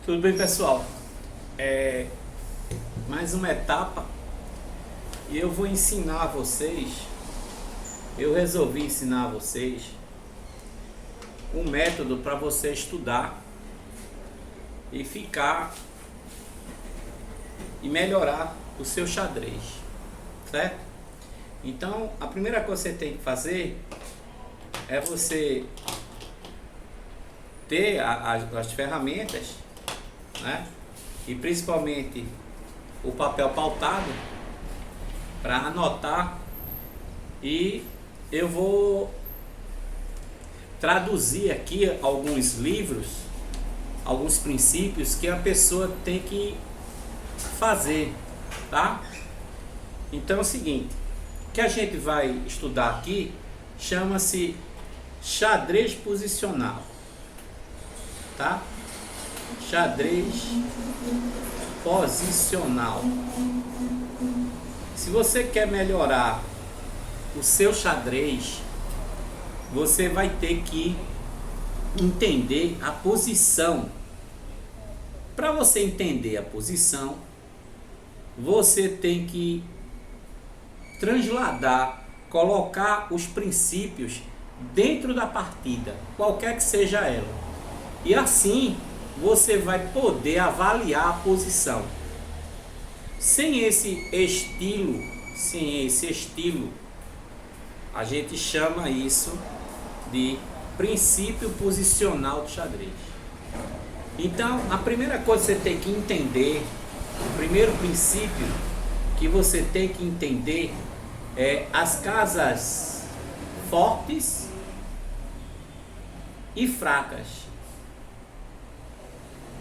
Tudo bem, pessoal? Mais uma etapa e eu vou ensinar a vocês. Eu resolvi ensinar a vocês um método para você estudar e ficar e melhorar o seu xadrez, certo? Então, a primeira coisa que você tem que fazer é você ter as ferramentas, né? E principalmente o papel pautado para anotar, e eu vou traduzir aqui alguns livros, alguns princípios que a pessoa tem que fazer, tá? Então é o seguinte, o que a gente vai estudar aqui chama-se xadrez posicional, tá? Xadrez posicional. Se você quer melhorar o seu xadrez, você vai ter que entender a posição. Para você entender a posição, você tem que transladar, colocar os princípios dentro da partida, qualquer que seja ela. E assim você vai poder avaliar a posição. Sem esse estilo, a gente chama isso de princípio posicional do xadrez. Então, a primeira coisa que você tem que entender, o primeiro princípio que você tem que entender é as casas fortes e fracas.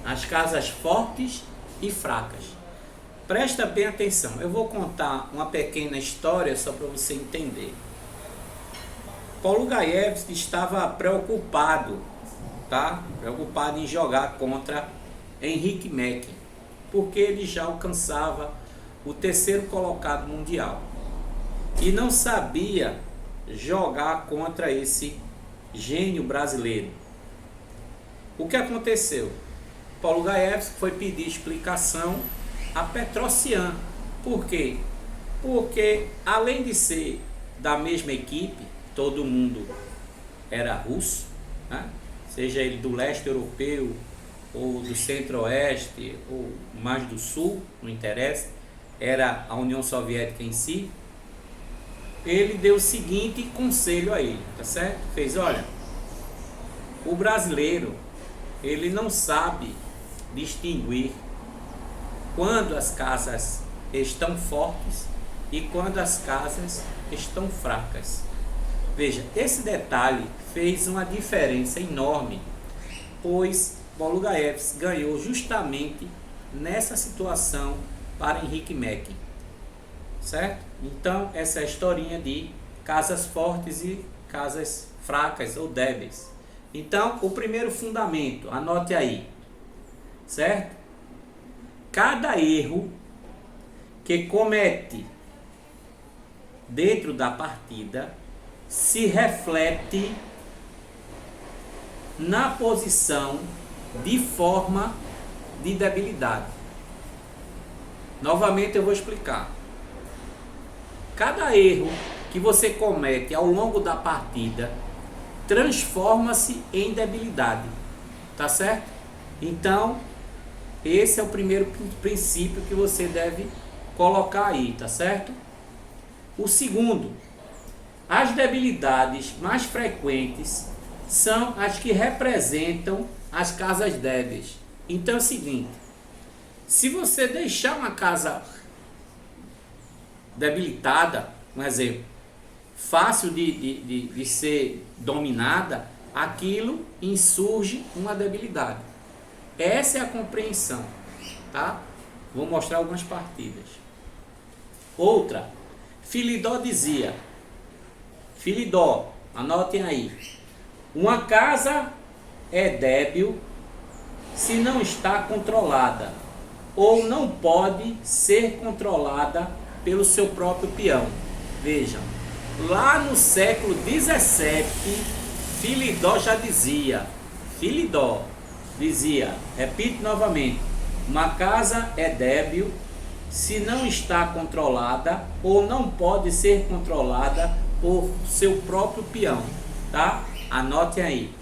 As casas fortes e fracas. Presta bem atenção. Eu vou contar uma pequena história só para você entender. Polugaevski estava preocupado, tá? Preocupado em jogar contra Henrique Mekin, porque ele já alcançava o terceiro colocado mundial e não sabia jogar contra esse gênio brasileiro. O que aconteceu? Polugaevski foi pedir explicação a Petrosian. Por quê? Porque além de ser da mesma equipe, todo mundo era russo, né? Seja ele do leste europeu ou do centro-oeste ou mais do sul, não interessa, era a União Soviética em si. Ele deu o seguinte conselho a ele, tá certo? Fez, olha, o brasileiro, ele não sabe distinguir quando as casas estão fortes e quando as casas estão fracas. Veja, esse detalhe fez uma diferença enorme, pois Polugaevski ganhou justamente nessa situação para Henrique Mekin, certo? Então, essa é a historinha de casas fortes e casas fracas ou débeis. Então, o primeiro fundamento, anote aí, certo? Cada erro que comete dentro da partida se reflete na posição de forma de debilidade. Novamente eu vou explicar. Cada erro que você comete ao longo da partida transforma-se em debilidade, tá certo? Então, esse é o primeiro princípio que você deve colocar aí, tá certo? O segundo, as debilidades mais frequentes são as que representam as casas débeis. Então é o seguinte, se você deixar uma casa debilitada, um exemplo, fácil de ser dominada, aquilo insurge uma debilidade. Essa é a compreensão, tá? Vou mostrar algumas partidas. Outra, Philidor dizia, Philidor, anotem aí, uma casa é débil se não está controlada ou não pode ser controlada pelo seu próprio peão. Vejam, lá no século XVII, Philidor já dizia, Philidor, dizia, repito novamente, uma casa é débil se não está controlada ou não pode ser controlada por seu próprio peão, tá? Anotem aí.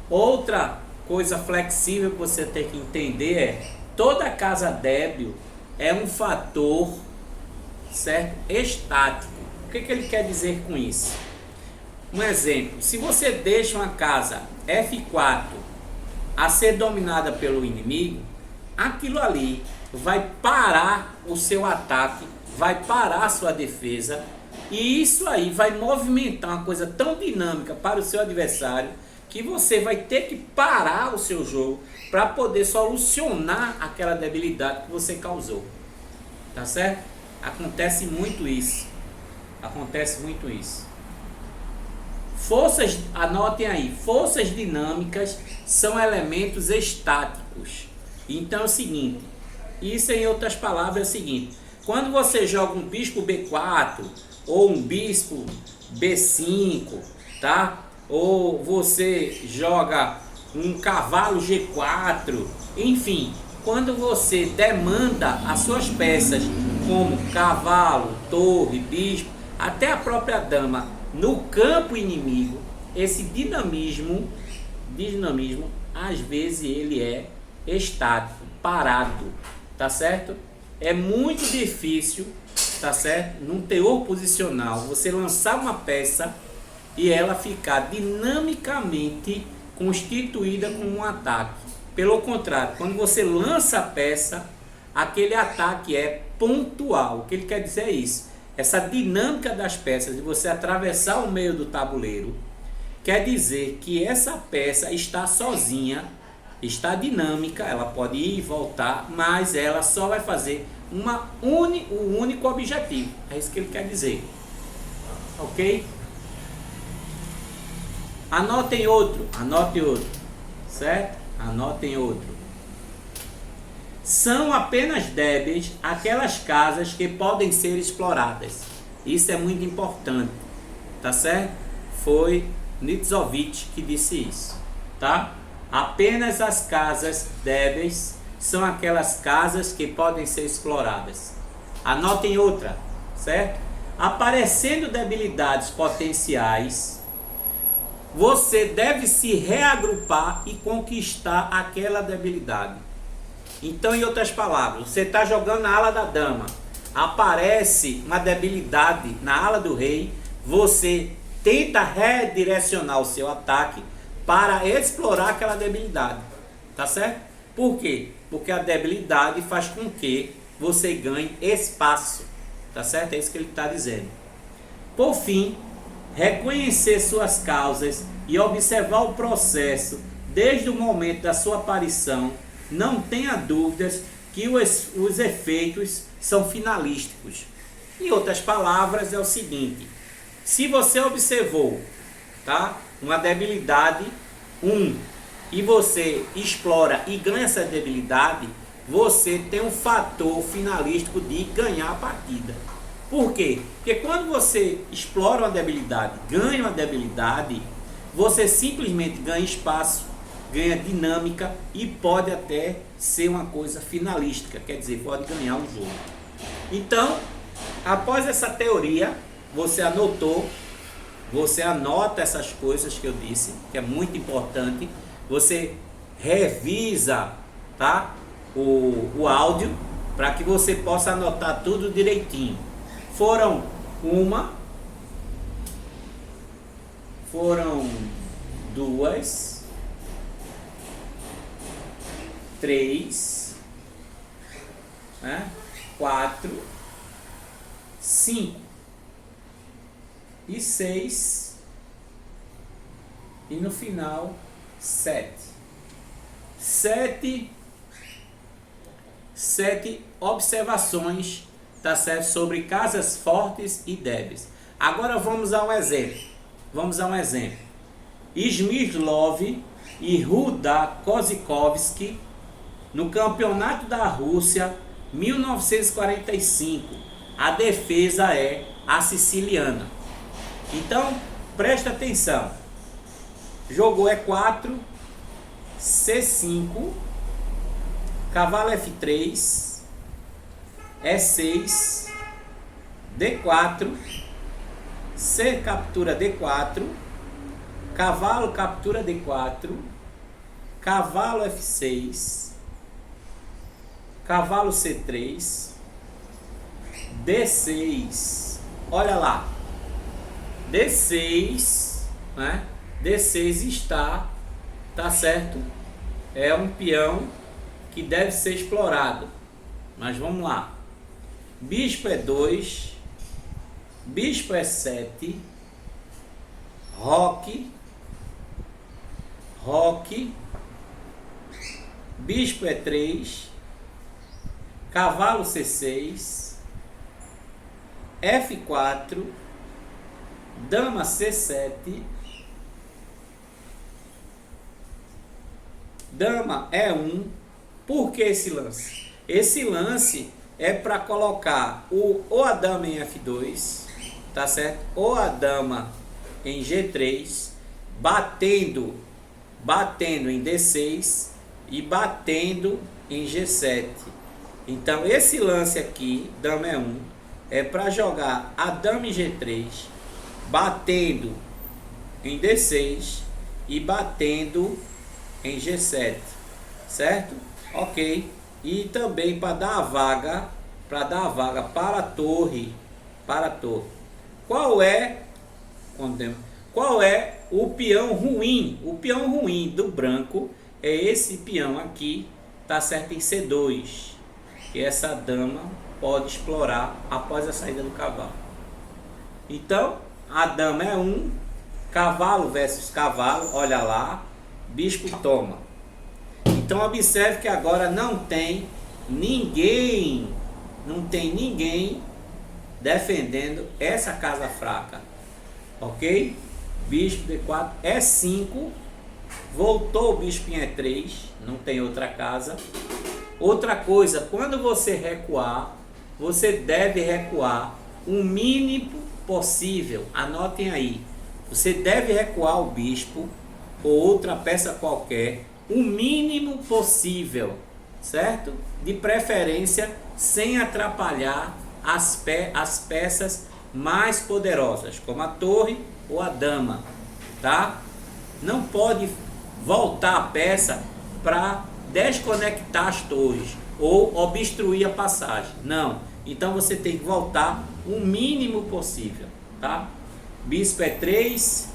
Outra coisa flexível que você tem que entender é, toda casa débil é um fator, certo? Estático. O que ele quer dizer com isso? Um exemplo, se você deixa uma casa F4 a ser dominada pelo inimigo, aquilo ali vai parar o seu ataque, vai parar a sua defesa, e isso aí vai movimentar uma coisa tão dinâmica para o seu adversário que você vai ter que parar o seu jogo para poder solucionar aquela debilidade que você causou. Tá certo? Acontece muito isso. Acontece muito isso. Forças, anotem aí, forças dinâmicas são elementos estáticos. Então é o seguinte, isso em outras palavras é o seguinte, quando você joga um bispo B4 ou um bispo B5, tá? Ou você joga um cavalo G4, enfim, quando você demanda as suas peças como cavalo, torre, bispo, até a própria dama no campo inimigo, esse dinamismo às vezes ele é estático, parado, tá certo? É muito difícil, tá certo? Num teor posicional, você lançar uma peça e ela ficar dinamicamente constituída como um ataque. Pelo contrário, quando você lança a peça, aquele ataque é pontual. O que ele quer dizer é isso. Essa dinâmica das peças, de você atravessar o meio do tabuleiro, quer dizer que essa peça está sozinha, está dinâmica, ela pode ir e voltar, mas ela só vai fazer um único objetivo. É isso que ele quer dizer. Ok? Anotem outro, certo? Anotem outro. São apenas débeis aquelas casas que podem ser exploradas. Isso é muito importante, tá certo? Foi Nitzovich que disse isso, tá? Apenas as casas débeis são aquelas casas que podem ser exploradas. Anotem outra, certo? Aparecendo debilidades potenciais, você deve se reagrupar e conquistar aquela debilidade. Então, em outras palavras, você está jogando na ala da dama, aparece uma debilidade na ala do rei, você tenta redirecionar o seu ataque para explorar aquela debilidade, tá certo? Por quê? Porque a debilidade faz com que você ganhe espaço, tá certo? É isso que ele está dizendo. Por fim, reconhecer suas causas e observar o processo desde o momento da sua aparição. Não tenha dúvidas que os efeitos são finalísticos. Em outras palavras, é o seguinte: se você observou, tá, uma debilidade 1 e você explora e ganha essa debilidade, você tem um fator finalístico de ganhar a partida. Por quê? Porque quando você explora uma debilidade, ganha uma debilidade, você simplesmente ganha espaço, ganha dinâmica e pode até ser uma coisa finalística, quer dizer, pode ganhar o jogo. Então, após essa teoria, você anota essas coisas que eu disse, que é muito importante, você revisa, tá, o áudio, para que você possa anotar tudo direitinho. Foram 2, 3, 4, 5 e 6 e no final 7. 7 observações, tá certo, sobre casas fortes e débeis. Agora vamos a um exemplo. Smyslov e Ruda Kozikovsky no Campeonato da Rússia 1945. A defesa é a siciliana. Então, presta atenção. Jogou E4, C5, cavalo F3, E6, D4, C captura D4, cavalo captura D4, cavalo F6, cavalo C3, D6, olha lá, D6, né? D6 tá certo? É um peão que deve ser explorado, mas vamos lá. Bispo E2, bispo E7, roque, bispo E3, cavalo C6, F4, dama C7, dama E1. Por que esse lance? Esse lance é para colocar ou a dama em F2, tá certo? Ou a dama em G3, batendo em D6 e batendo em G7. Então esse lance aqui, dama E1, é para jogar a dama em G3, batendo em D6 e batendo em G7, certo? Ok. E também para dar a vaga, para a torre, Qual é o peão ruim? O peão ruim do branco é esse peão aqui, tá certo, em C2, que essa dama pode explorar após a saída do cavalo. Então, a dama é cavalo versus cavalo, olha lá, bispo toma. Então observe que agora não tem ninguém defendendo essa casa fraca, ok? Bispo D4, E5, voltou o bispo em E3, não tem outra casa. Outra coisa, quando você recuar, você deve recuar o mínimo possível, anotem aí, você deve recuar o bispo ou outra peça qualquer, o mínimo possível, certo? De preferência sem atrapalhar as peças mais poderosas, como a torre ou a dama, tá? Não pode voltar a peça para desconectar as torres ou obstruir a passagem, não. Então você tem que voltar o mínimo possível, tá? Bispo E3,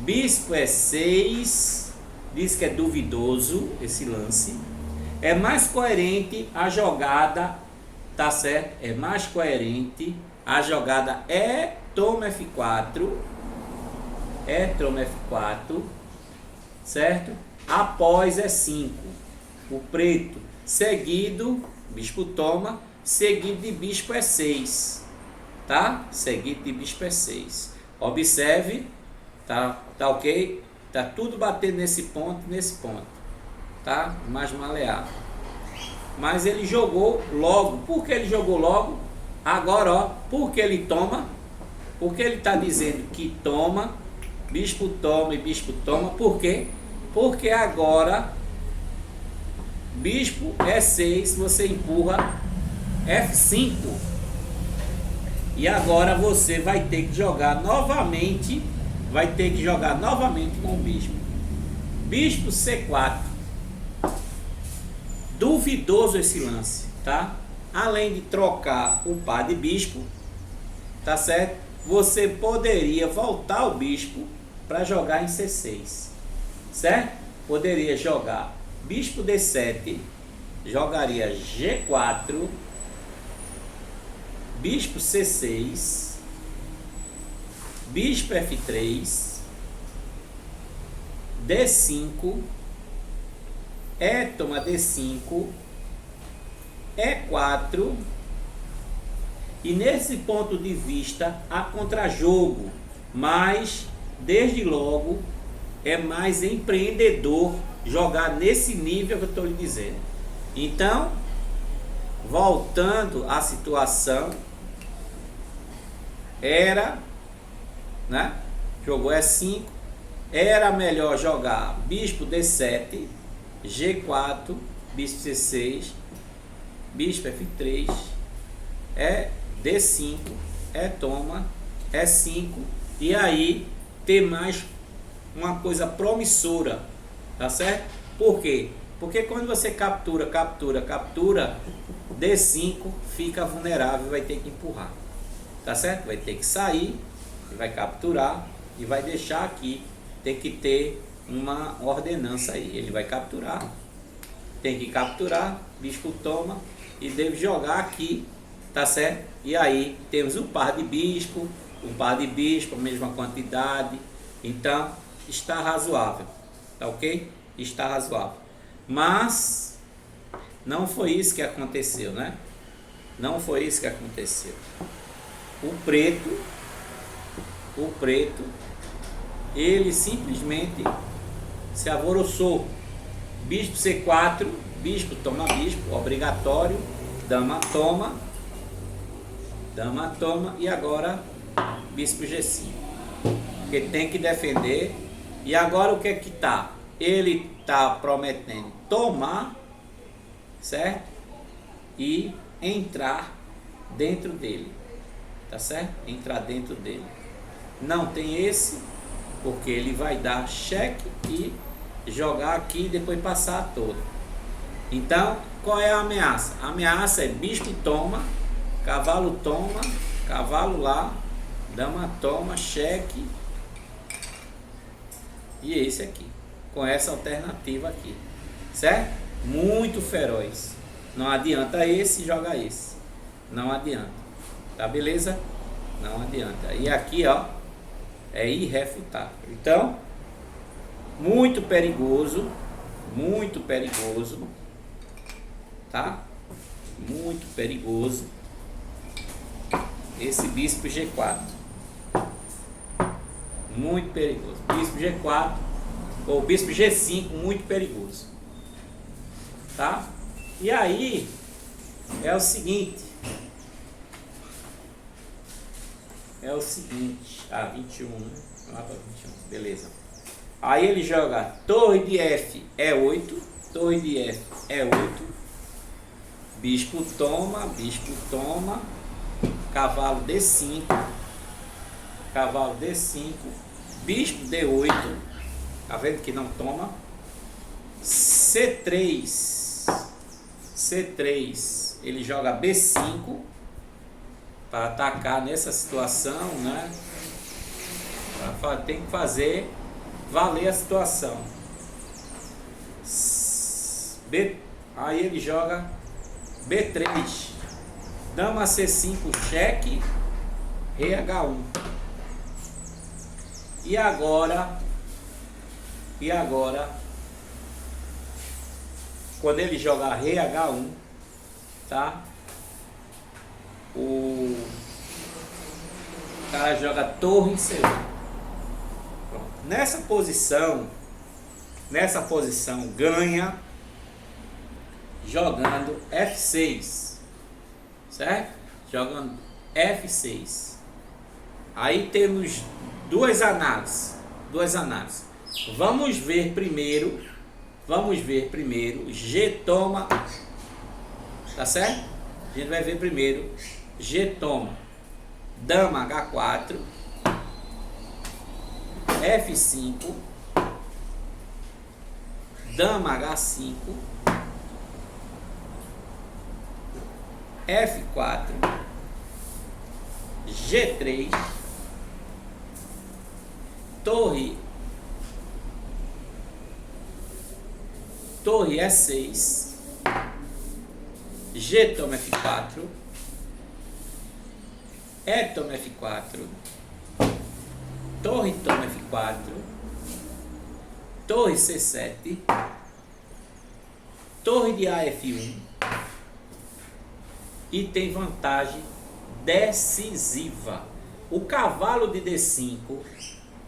bispo E6, diz que é duvidoso esse lance. É mais coerente a jogada, tá certo? É mais coerente a jogada toma F4, toma F4, certo? Após E5, o preto, seguido, bispo toma, seguido de bispo E6, tá? Seguido de bispo E6. Observe, tá ok? Tá tudo batendo nesse ponto, tá? Mais maleável. Mas ele jogou logo. Por que ele jogou logo? Agora, ó, porque ele toma. Porque ele está dizendo que toma, bispo toma e bispo toma. Por quê? Porque agora, bispo E6, você empurra F5. E agora você vai ter que jogar novamente. Com o bispo. Bispo C4. Duvidoso esse lance, tá? Além de trocar o par de bispo, tá certo? Você poderia voltar o bispo para jogar em C6, certo? Poderia jogar bispo D7, jogaria G4, bispo C6, bispo F3, D5, toma D5, E4, e nesse ponto de vista há contrajogo, mas desde logo é mais empreendedor jogar nesse nível que eu estou lhe dizendo. Então, voltando à situação, era, né? Jogou E5, era melhor jogar bispo D7, G4, bispo C6, bispo F3, D5, toma, E5, e aí tem mais uma coisa promissora, tá certo? Por quê? Porque quando você captura, D5 fica vulnerável, vai ter que empurrar, tá certo? Vai ter que sair, vai capturar e vai deixar aqui, tem que ter uma ordenança aí, ele vai capturar, tem que capturar, bispo toma e deve jogar aqui, tá certo? E aí temos o par de bispo, a mesma quantidade, então está razoável, tá ok? Está razoável, mas não foi isso que aconteceu, né? Não foi isso que aconteceu. O preto, ele simplesmente se alvoroçou. Bispo C4, bispo toma bispo, obrigatório, dama toma, e agora bispo G5, porque tem que defender. E agora o que é que tá? Ele tá prometendo tomar, certo? E entrar dentro dele, tá certo? Entrar dentro dele. Não tem esse, porque ele vai dar cheque e jogar aqui e depois passar todo. Então, qual é a ameaça? A ameaça é bispo toma, cavalo toma, cavalo lá, dama toma, cheque, e esse aqui, com essa alternativa aqui, certo? Muito feroz. Não adianta esse, joga esse. Não adianta. Tá beleza? Não adianta. E aqui, ó, é irrefutável. Então, muito perigoso, tá? Muito perigoso esse bispo G4. Muito perigoso. Bispo G4 ou bispo G5, muito perigoso. Tá? E aí é o seguinte. 21, né? Lá para 21, beleza. Aí ele joga torre de F E8, torre de F E8, bispo toma, cavalo D5, bispo D8, tá vendo que não toma, C3, ele joga B5 para atacar nessa situação, né? Tem que fazer valer a situação. Aí ele joga B3, dama C5, cheque, rei H1. E agora, quando ele jogar rei H1, tá? O cara joga torre em C1. Pronto. Nessa posição ganha jogando F6, certo? Jogando F6. Aí temos duas análises. Vamos ver primeiro G toma, tá certo? A gente vai ver primeiro G toma, dama H4, F5, dama H5, F4, G3, torre E6, G toma F4, E toma F4, torre toma F4, torre C7, torre de A F1, e tem vantagem decisiva. O cavalo de D5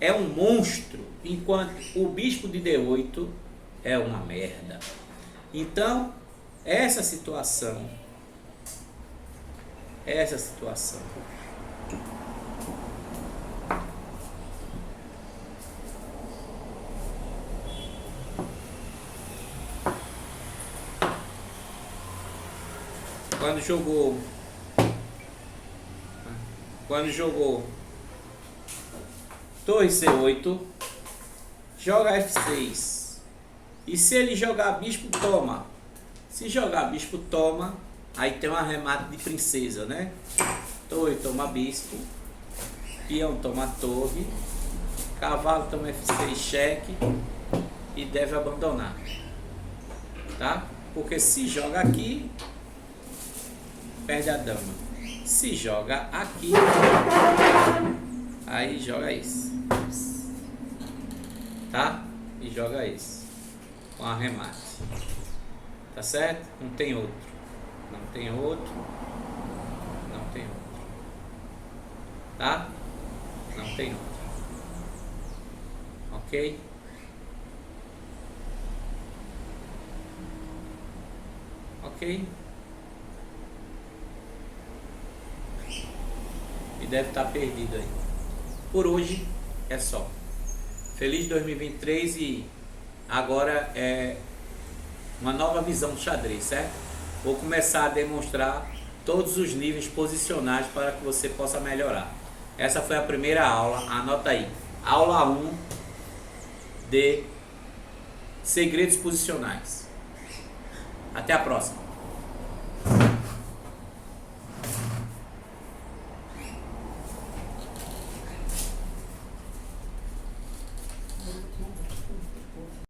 é um monstro, enquanto o bispo de D8 é uma merda. Então, essa situação Quando jogou torre C8, joga F6. E se ele jogar bispo, toma. Se jogar bispo, toma. Aí tem um arremate de princesa, né? Torre toma bispo. Peão toma torre. Cavalo toma F6, cheque. E deve abandonar. Tá? Porque se joga aqui, perde a dama. Se joga aqui, aí joga isso. Tá? E joga isso. Com arremate. Tá certo? Não tem outro. Não tem outro. Não tem outro. Tá? Não tem outro. Ok? Ok? E deve estar perdido aí. Por hoje é só. Feliz 2023 e agora é uma nova visão do xadrez, certo? Vou começar a demonstrar todos os níveis posicionais para que você possa melhorar. Essa foi a primeira aula, anota aí. Aula 1 de segredos posicionais. Até a próxima.